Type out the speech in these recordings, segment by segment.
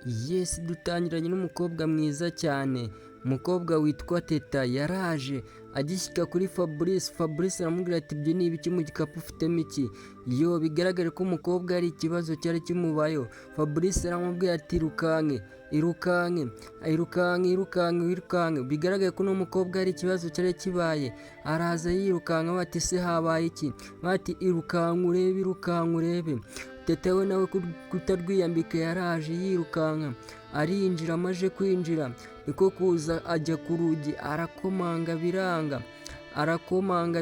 Yes, dutangiranye n'umukobwa mwiza cyane, umukobwa witwa Teta yaraje agishyika kuri Fabrice aramubwira ati ibyo ni ibiki mu gikapu ufitemo iki? Yo bigaragare ko umukobwa hari ikibazo cyari kimubayeho. Fabrice aramubwira ati irukanke. Bigaragare ko n'umukobwa hari ikibazo cyari kibaye. Araza yirukanka bati se habaye iki? Bati irukanka urebe. Teta we nawe kutarwiyambika yaraje yirukanka arinjira, amaje kwinjira niko kuza ajya ku rugi arakomanga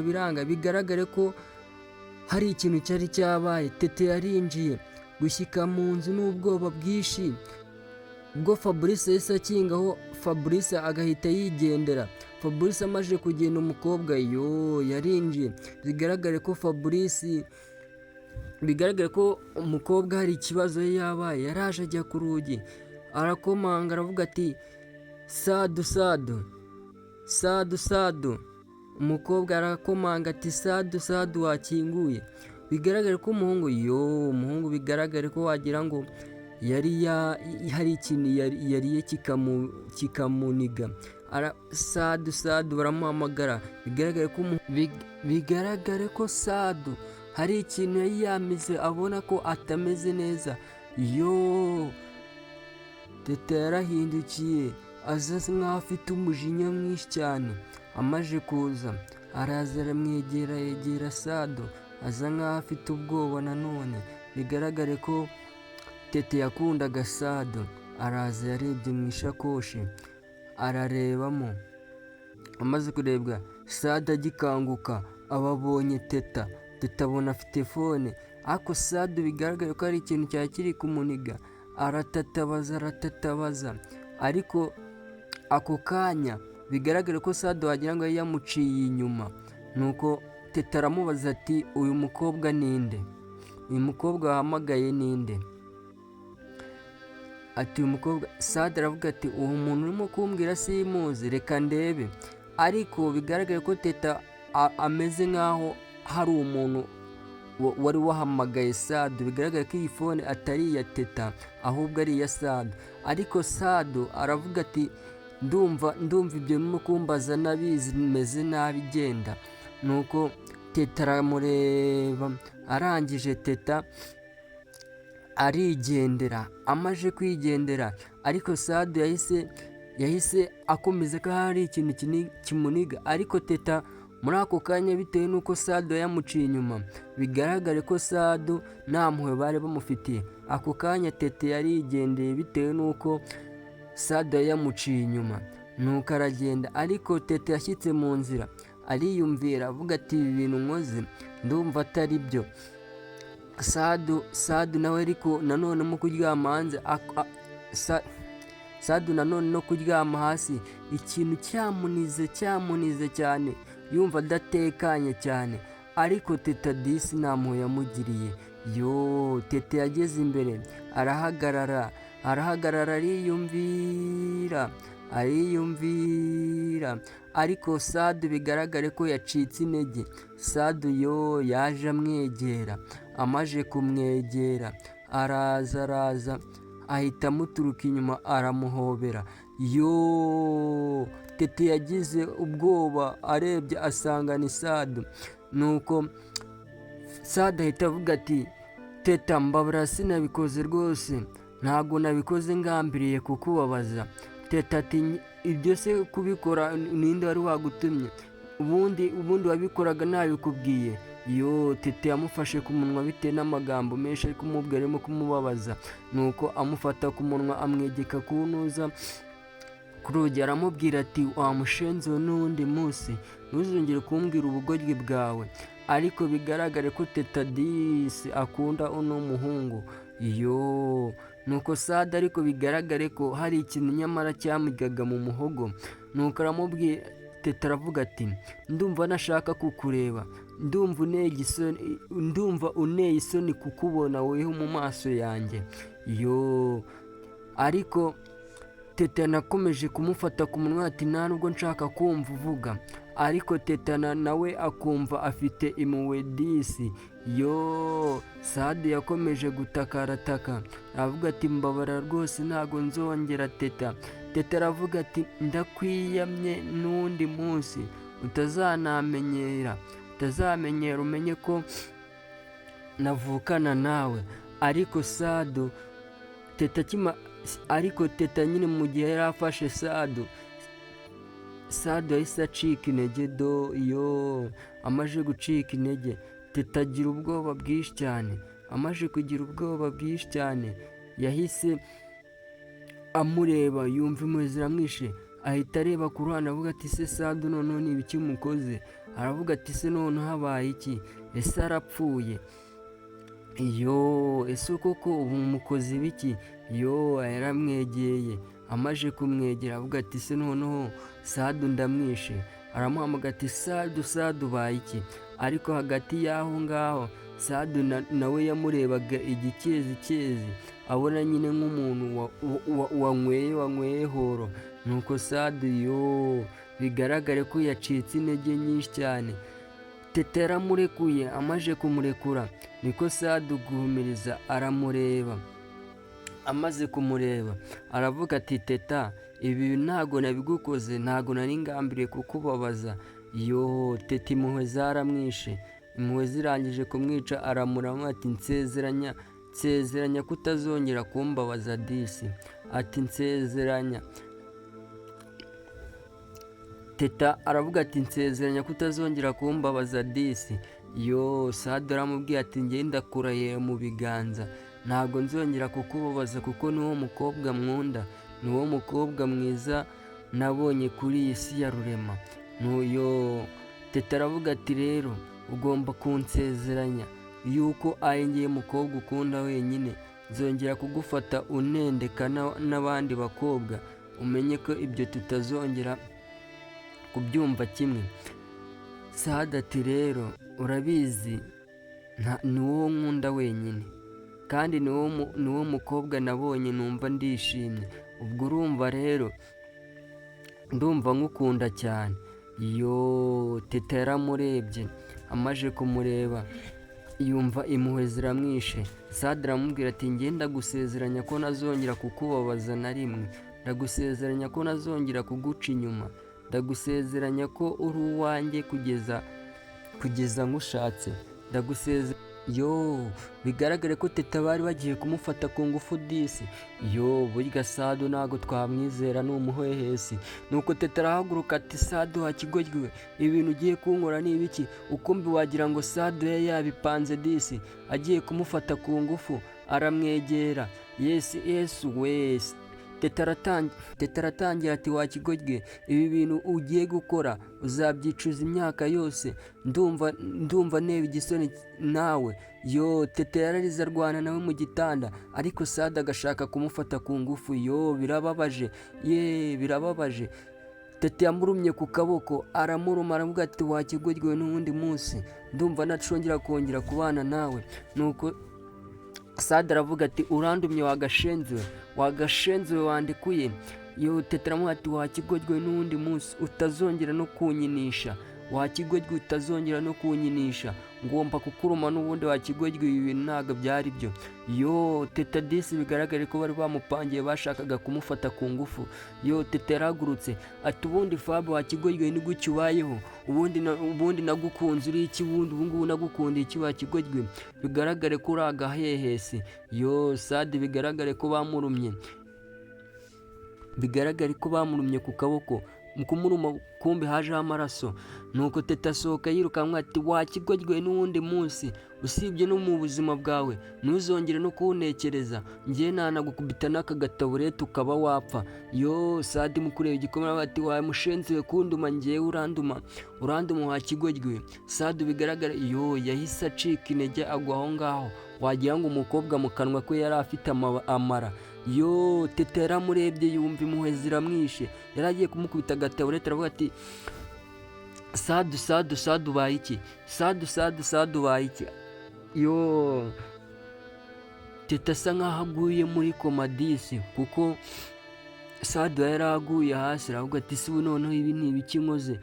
biranga. Bigaragare ko hari ikintu cyari cyabaye. Teta yarinjiye gushyika mu nzu n'ubwoba bwinshi. Ubwo Fabrice yahise akingaho, Fabrice agahita yigendera. Fabrice amaje kugenda umukobwa yarinjiye. Bigaragare ko umukobwa hari ikibazo yabaye. Yaraje ajya ku rugi arakomanga aravuga ati sadu. Umukobwa arakomanga ati sadu wakinguye. Bigaragare ko umuhungu bigaragare ko wagira ngo hari ikintu yariye kikamuniga. Sadu baramuhamagara. Bigaragare ko Sadu hari ikintu yari yamize abona ko atameze neza. Teta yarahindukiye aza nk'aho afite umujinya mwinshi cyane. Amaje kuza araza yegera Sadu aza nk'aho afite ubwoba nanone. Bigaragare ko Teta yakundaga Sadu. Araza yarebye mu ishakoshi ararebamo. Amaze kurebwa Sadu agikanguka ababonye Teta abona afite fone. Ariko Sadu bigaragara ko hari ikintu cyari kiri kumuniga. Aratatabaza. Ariko ako kanya bigaragara ko Sadu wagira ngo yari yamuciye inyuma. Nuko Teta aramubaza ati uyu mukobwa ninde? Uyu mukobwa wahamagaye ninde? Ati uyu mukobwa. Sadu aravuga ati uwo muntu urimo kumbwira simuzi, reka ndebe. Ariko bigaragara ko Teta ameze nk'aho hari umuntu wari wahamagaye Sadu. Bigaragara ko iyi fone atari iya Teta ahubwo ari iya Sadu. Ariko Sadu aravuga ati ndumva ibyo birimo kumbaza nabizi, meze nabi genda. Nuko Teta aramureba, arangije Teta arigendera. Amaje kwigendera ariko Sadu yahise akomeza ko hari ikintu kimuniga. Ariko Teta muri ako kanya bitewe n'uko Sadu yamuciye inyuma, bigaragare ko Sadu nta mpuhwe bari bamufitiye. Ako kanya Teta yarigendeye bitewe n'uko Sadu yamuciye inyuma. Nuko aragenda. Ariko Teta yashyitse mu nzira ariyumvira avuga ati ibi bintu nkoze ndumva atari byo. Sadu nawe ariko nanone mu kuryama hanze Sadu nanone no kuryama hasi ikintu cyamunize cyane, yumva adatekanye cyane. Ariko Teta disi nta mpuhwe yamugiriye. Teta yageze imbere arahagarara ariyumvira. Ariko Sadu bigaragare ko yacitse intege. Sadu yaje amwegera. Amaje kumwegera araza ahita amuturuka inyuma aramuhobera. Teta yagize ubwoba, arebye asanga ni Sadu. Nuko Sadu ahita avuga ati Teta mbabara, sinabikoze rwose, ntabwo nabikoze ngambiriye kukubabaza. Teta ati ibyo se kubikora ninde wari wagutumye? Ubundi wabikoraga ntabikubwiye. Teta yamufashe ku munwa bitewe n'amagambo menshi ari kumubwira arimo kumubabaza. Nuko amufata ku munwa amwegeka kunuza ku rugi aramubwira ati wamushenze n'undi munsi ntuzongere kumbwira ubugoryi bwawe. Ariko bigaragare ko Teta disi akunda uno muhungu. Nuko Sadu ariko bigaragare ko hari ikintu nyamara cyamugaga mu muhogo. Nuko aramubwira, Teta aravuga ati ndumva nashaka kukureba, ndumva uneye isoni kukubona weho mu maso yanjye. Ariko Teta nakomeje kumufata ku munwa ati nta nubwo nshaka kumva uvuga. ariko teta nawe akumva afite impuhwe disi. Sadi yakomeje gutakarataka aravuga ati mbabara rwose ntago nzongera teta. Teta aravuga ati ndakwiyamye n'undi munsi utazamenyera umenye ko navukana nawe. Ariko teta nyine mu gihe yari afashe Sadu yahise acika intege amaze gucika intege teta agira ubwoba bwinshi cyane. Amaze kugira ubwoba bwinshi cyane yahise amureba yumva impuhwe ziramwishe, ahita areba ku ruhande avuga ati se Sadu noneho ni ibiki mukoze? Aravuga ati se noneho habaye iki? Ese arapfuye? Ese koko ubu mukoze ibiki? Yaramwegeye, amaze kumwegera avuga ati se noneho Sadu ndamwishe. Aramuhamagara ati Sadu ubaye iki? Ariko hagati y'aho ngaho Sadu nawe yamurebaga igikezikezi, abona nyine nk'umuntu wanyweye horo. Nuko Sadu bigaragare ko yacitse intege nyinshi cyane. Teta yaramurekuye, amaze kumurekura niko Sadu guhumiriza aramureba. Amaze kumureba aravuga ati teta ibi ntago nabigukoze, ntago nari ngambiriye kukubabaza. Teta impuhwe zaramwishe, impuhwe zirangije kumwica aramurama ati nsezeranya kutazongera kumbabaza disi. Ati nsezeranya. Teta aravuga ati nsezeranya kutazongera kumbabaza disi. Sadu aramubwiye ati ngenda kurahiye mu biganza, ntabwo nzongera kukubabaza kuko niwo mukobwa mwunda, niwo mukobwa mwiza nabonye kuri iyi si ya rurema. Teta aravuga ati rero ugomba kunsezeranya yuko ngiye mukobwa ukunda wenyine nzongera kugufata unendeka n'abandi bakobwa, umenye ko ibyo tutazongera kubyumva kimwe. Sadu ati rero urabizi ni wowe nkunda wenyine kandi ni wowe mukobwa nabonye numva ndishimye, ubwo urumva rero ndumva nkukunda cyane. Teta yaramurebye, amaze kumureba yumva impuhwe ziramwishe. Sadu aramubwira ati ngenda gusezeranya ko nazongera kukubabaza na rimwe, ndagusezeranya ko nazongera kuguca inyuma, ndagusezeranya ko uri uwanjye kugeza nkushatse, ndagusezeranya. Bigaragare ko teta bari bagiye kumufata ku ngufu disi. Burya Sadu ntago twamwizera, ni umuhehesi. Nuko teta arahaguruka ati Sadu hakigoryiwe, ibintu ugiye kunkora ni ibiki? Ukumbi wagira ngo Sadu yabipanze disi, agiye kumufata ku ngufu aramwegera. Yesu wese. Teta aratangira ati wakigorye, ibi bintu ugiye gukora uzabyicuza imyaka yose, ndumva neba igisoni nawe. Teta yararize arwana nawe mu gitanda, ariko Sadu agashaka kumufata ku ngufu. Birababaje, birababaje. Teta yamurumye ku kaboko aramuruma aravuga ati wakigorye n'uwundi munsi ndumva ntashongera kongera kubana nawe. Nuko Sadu aravuga ati urandumye wagashenziwe wandikuye. Teta aramuha ati wakigorye n'uwundi munsi utazongera no kunyinisha, wakigorye utazongera no kunyinisha, ngomba kukuruma n'ubundi wakigorye, ibi bintu ntabwo byari byo. Teta disi bigaragare ko bari bamupangiye, bashakaga kumufata ku ngufu. Teta yaragurutse ati ubundi Fabu wakigorye ni gutya ubayeho, ubundi nagukunze uri iki? Ubungubu nagukundiye iki wakigorye? Bigaragare ko uri agahehesi. Sadu bigaragare ko bamurumye, ku kaboko, mu kumuruma kumbi hajeho amaraso. Nuko Teta asohoka yirukanka ati wakigorye n'uwundi munsi, usibye no mu buzima bwawe ntuzongere no kuwunekereza, ngiye nanagukubita n'aka gataburete ukaba wapfa. Sadu mu kureba igikomere ati wamushenziwe kunduma, ngiye uranduma wakigorye. Sadu bigaragara yahise acika intege agwa aho ngaho, wagira ngo umukobwa mu kanwa ko yari afite amara. Teta yaramurebye yumva impuhwe ziramwishe, yari agiye kumukubita agataburete aravuga ati Sadu ubaye iki? Sadu ubaye iki? Teta asa nkaho aguye muri komadisi, kuko Sado yari aguye hasi aravuga ati ''si ubu noneho ibi ni ibiki nkoze''.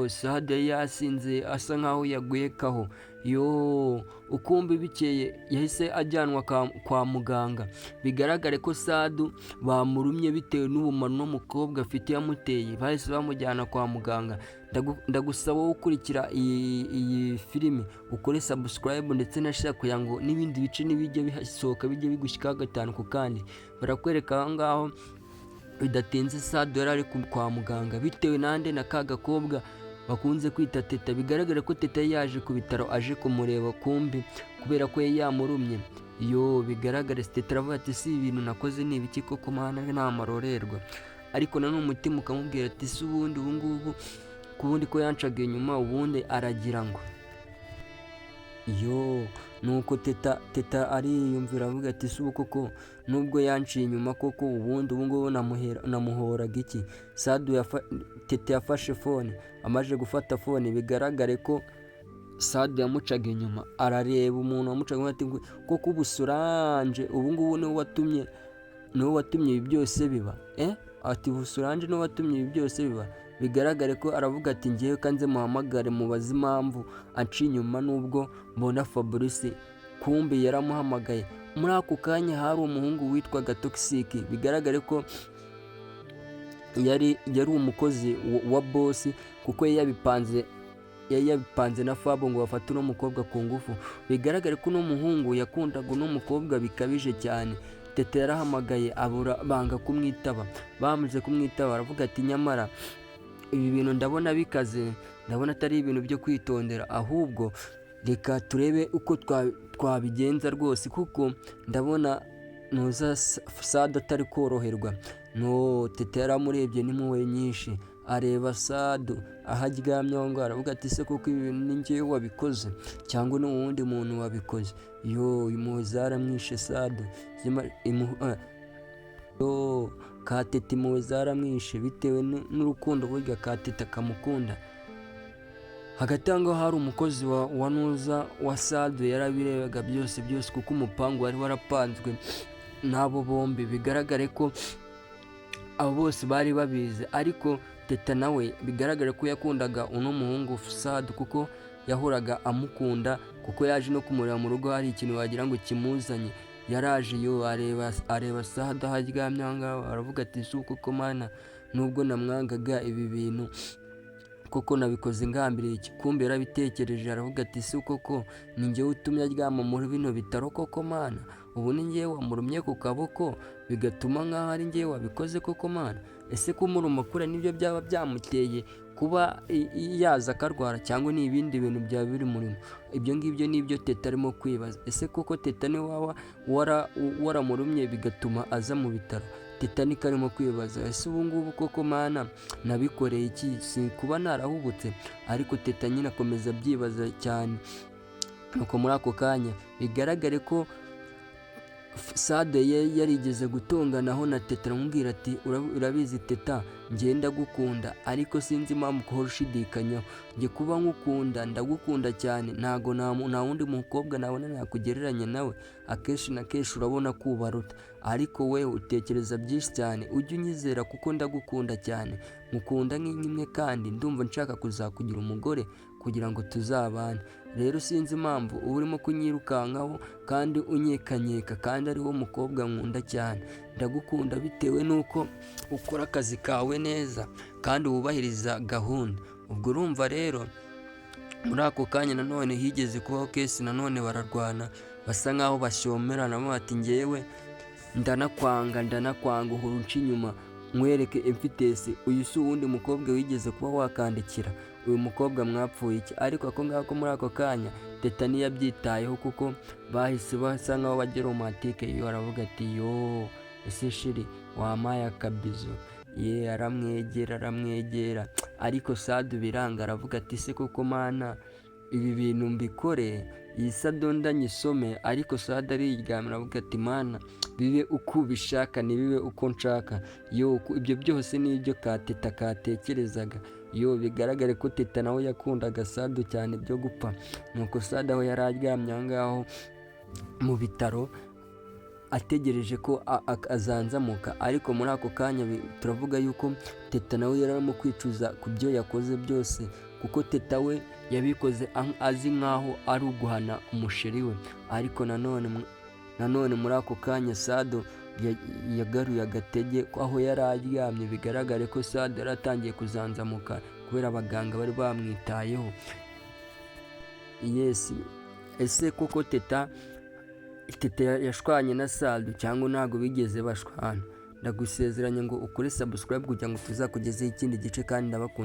Sado yari yasinze asa nkaho yaguye kaho. Ukumbi bikeye yahise ajyanwa kwa muganga. Bigaragare ko Sado bamurumye bitewe n'ubumara uno mukobwa afite yamuteye, bahise bamujyana kwa muganga. Ndagusaba wowe ukurikira iyi filime ukore subscribe ndetse na share kugira ngo n'ibindi bice nibijya bihasohoka bijye bigushyikaho gatanu ku kandi. Barakwereka aho ngaho bidatinze Sado yari ari kwa muganga bitewe nande na ka gakobwa bakunze kwita Teta. Bigaragara ko Teta yaje ku bitaro aje kumureba, kumbi kubera ko yamurumye. Bigaragara Teta aravuga ati si ibintu nakoze ni ibiki koko mana nta marorerwa. Ariko nanone umutima ukamubwira ati si ubundi ubu ngubu kubundi ko yancaga inyuma ubundi aragira ngo nuko Teta ariyumvira avuga ati si ubu koko nubwo yanciye inyuma koko ubundi ubu ngubu namuhoraga iki. Teta yafashe fone, amaze gufata fone bigaragare ko Sado yamucaga inyuma. Arareba umuntu wamucaga inyuma ati koko ubu Solange ubu ngubu niwe watumye ibi byose biba ati Solange niwe watumye ibi byose biba. Bigaragare ko aravuga ati ngewe kanze muhamagare mubaze impamvu aciye inyuma nubwo mbona Fabrice. Kumbi yaramuhamagaye. Muri ako kanya hari umuhungu witwaga Toxic. Bigaragare ko yari umukozi wa boss kuko yari yabipanze na Fabo ngo bafate uno mukobwa ku ngufu. Bigaragare ko uno muhungu yakundaga uno mukobwa bikabije cyane. Teta yarahamagaye banga kumwitaba. Bamaze kumwitaba aravuga ati nyamara ibi bintu ndabona bikaze, ndabona atari ibintu byo kwitondera, ahubwo reka turebe uko twabigenza rwose kuko ndabona nuza Sado atari koroherwa. Teta yaramurebye n'impuhwe nyinshi, areba Sado aho aryamye aho ngaho aravuga ati se kuko ibi bintu ni njyewe wabikoze cyangwa ni uwundi muntu wabikoze. Impuhwe zaramwishe Sado. Ka Teta impuhwe zaramwishe bitewe n'urukundo burya ka Teta kamukunda. Hagati aho ngaho hari umukozi wa Sado yarabirebaga byose kuko umupangu wari warapanzwe n'abo bombi. Bigaragare ko abo bose bari babizi, ariko Teta nawe bigaragare ko yakundaga uno muhungu Sado kuko yahoraga amukunda, kuko yaje no kumureba mu rugo hari ikintu wagira ngo kimuzanye. Yaraje areba Sado aho aryamye aho ngaho aravuga ati si uko mana nubwo namwangaga ibi bintu koko nabikoze ngambiriye iki. Kumbi yarabitekereje aravuga ati si koko ni njyewe utumye aryama muri bino bitaro koko mana, ubu ni njyewe wamurumye ku kaboko bigatuma nkaho ari njyewe wabikoze koko mana. Ese kumuruma kure nibyo byaba byamuteye kuba yaza akarwara cyangwa ni ibindi bintu byaba biri murimo? Ibyo ngibyo nibyo Teta arimo kwibaza. Ese koko Teta ni waramurumye bigatuma aza mu bitaro? Teta niko arimo kwibaza. Ese ubu ngubu koko mana nabikoreye iki? Si kuba narahubutse? Ariko Teta nyine akomeza abyibaza cyane. Nuko muri ako kanya bigaragare ko Sado yarigeze gutonganaho na Teta aramubwira ati urabizi Teta ngenda gukunda ariko sinzi impamvu uhora ushidikanyaho. Njye kuba nkukunda ndagukunda cyane, ntago nta wundi mukobwa nabona nakugereranya nawe. Akenshi na kenshi urabona ko ubaruta, ariko wewe utekereza byinshi cyane. Ujye unyizera kuko ndagukunda cyane, mukunda nk'inyimwe kandi ndumva nshaka kuzakugira umugore kugira ngo tuzabane. Rero sinzi impamvu uba urimo kunyirukankaho kandi unyekanyeka kandi ari wo mukobwa nkunda cyane. Ndagukunda bitewe n'uko ukora akazi kawe neza kandi wubahiriza gahunda. Ubwo urumva rero muri ako kanya nanone higeze kubaho kesi nanone bararwana basa nkaho bashyomerana bati ngewe ndanakwanga uhora unca inyuma nkwereke emfitesi. Uyu si uwundi mukobwa wigeze kuba wakandikira, uyu mukobwa mwapfuye iki? Ariko ako ngako muri ako kanya Teta ntiyabyitayeho kuko bahise basa nkaho bagira romantike. Aravuga ati ese shiri wampaye akabizo? Aramwegera ariko Sado biranga. Aravuga ati se koko mana ibi bintu mbikore iyi Sado ndanyisome? Ariko Sado ariryamira aravuga ati mana bibe uko ubishaka ntibibe uko nshaka. Ibyo byose ni ibyo ka Teta katekerezaga. Bigaragare ko Teta nawe yakundaga Sado cyane byo gupfa. Nuko Sado aho yari aryamye aho ngaho mu bitaro ategereje ko azanzamuka, ariko muri ako kanya turavuga yuko Teta nawe yari arimo kwicuza ku byo yakoze byose, kuko Teta we yabikoze azi nk'aho ari uguhana umusheri we. Ariko nanone muri ako kanya Sado yagaruye agatege aho yari aryamye, bigaragare ko Sado yari atangiye kuzanzamuka kubera abaganga bari bamwitayeho. Ese koko Teta yashwanye na Sado cyangwa ntabwo bigeze bashwana? Ndagusezeranya ngo ukore subscribe kugira ngo tuzakugezeho ikindi gice, kandi ndabakunda.